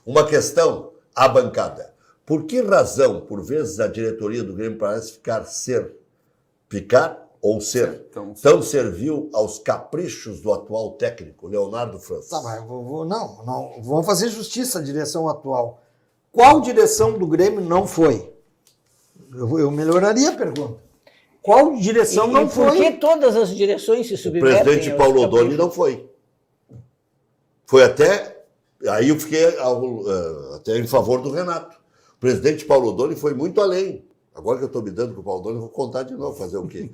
Uma questão à bancada. Por que razão, por vezes, a diretoria do Grêmio parece ficar tão servil aos caprichos do atual técnico, Leonardo França? Tá, mas não, vamos fazer justiça à direção atual. Qual direção do Grêmio não foi? Eu melhoraria a pergunta. Qual direção não foi? Por que todas as direções se submetem? O presidente Paulo Odoni não foi. Foi até... Aí eu fiquei até em favor do Renato. O presidente Paulo Odoni foi muito além. Agora que eu estou me dando com o Paulo Odoni, eu vou contar de novo, fazer o quê?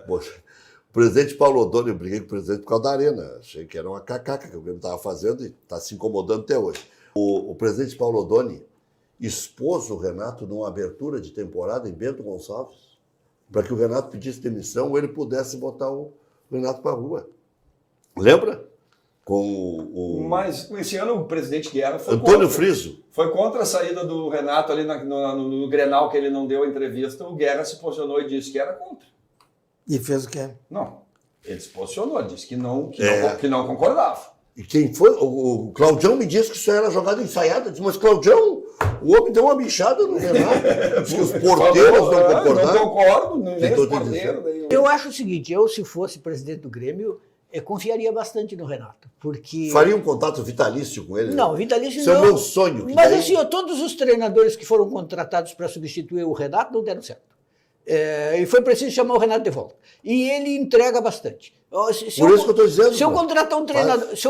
Poxa, o presidente Paulo Odoni, eu briguei com o presidente por causa da Arena. Achei que era uma cacaca que o Grêmio estava fazendo e está se incomodando até hoje. O presidente Paulo Odoni expôs o Renato numa abertura de temporada em Bento Gonçalves para que o Renato pedisse demissão ou ele pudesse botar o Renato para a rua. Lembra? Mas esse ano o presidente Guerra foi Antônio Friso. Foi contra a saída do Renato ali no Grenal, que ele não deu a entrevista. O Guerra se posicionou e disse que era contra. E fez o quê? Não, ele se posicionou, disse que não concordava. E quem foi? O Claudião me disse que isso era jogada ensaiada. Eu disse, mas Claudião, o homem deu uma bichada no Renato. Diz que os porteiros não concordaram. Não concordo, nem os porteiros. Eu acho o seguinte, se fosse presidente do Grêmio, eu confiaria bastante no Renato, porque... Faria um contato vitalício com ele? Não, vitalício não. Isso é o meu sonho. Mas assim, todos os treinadores que foram contratados para substituir o Renato não deram certo. E foi preciso chamar o Renato de volta. E ele entrega bastante. Por isso que eu estou dizendo. Se eu contratar um treinador, se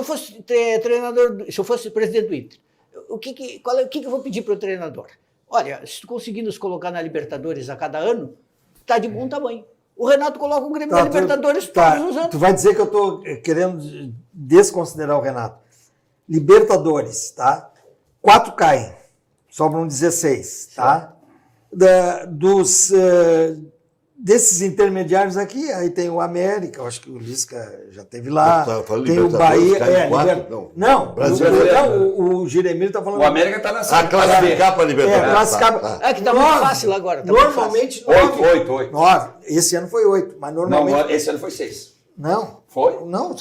eu fosse presidente do Inter, o que eu vou pedir para o treinador? Olha, se tu conseguir nos colocar na Libertadores a cada ano, está de bom tamanho. O Renato coloca o Grêmio na Libertadores todos os anos. Tu vai dizer que eu estou querendo desconsiderar o Renato. Libertadores, tá? 4 caem, sobram 16, tá? Desses intermediários aqui, aí tem o América, eu acho que o Lisca já esteve lá, tem o Bahia... Não, o Jeremílio está falando... O América está nessa... classificar para a Libertadores. Que está muito fácil agora. Normalmente... 8. 9. Esse ano foi 8, mas normalmente... Não, esse ano foi 6. Não. Foi? Não,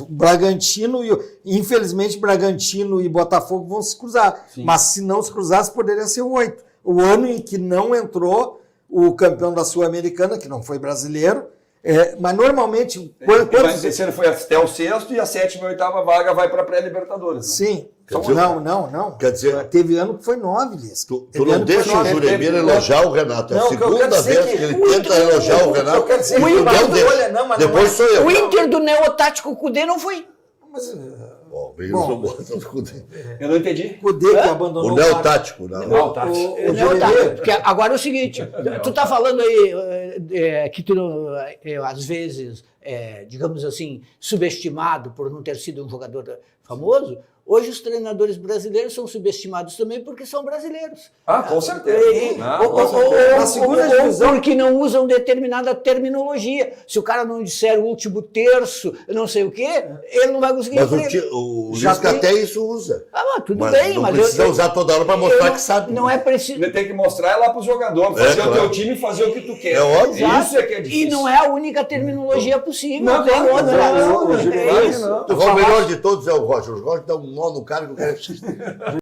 o Bragantino infelizmente Bragantino e Botafogo vão se cruzar. Sim. Mas se não se cruzasse, poderia ser o 8. O ano em que não entrou o campeão da Sul-Americana, que não foi brasileiro, mas normalmente... Esse ano foi até o 6º e a 7ª e 8ª vaga vai para a pré-Libertadores. Sim. Não. Quer dizer, teve ano que foi 9, Liz. Tu não deixa o Juremir elogiar o Renato. É a segunda vez que ele tenta elogiar o Renato. Depois sou eu. O Inter do neotático Cudê não foi. Eu não entendi. Cudê que abandonou o neotático. O neotático. Porque agora é o seguinte, tu tá falando aí que tu, às vezes, digamos assim, subestimado por não ter sido um jogador famoso. Hoje os treinadores brasileiros são subestimados também porque são brasileiros. Com certeza. Ou porque não usam determinada terminologia. Se o cara não disser o último terço, não sei o quê, ele não vai conseguir emprego. O Lisca até isso usa. Tudo bem, não precisa usar toda hora para mostrar que sabe. Não é preciso. Ele tem que mostrar lá para o jogador, fazer o teu time e fazer o que tu quer. É óbvio. Isso é que é difícil. E não é a única terminologia possível. Não, tem outra. O melhor de todos é o Roger. O Roger dá um nó no cara que o cara...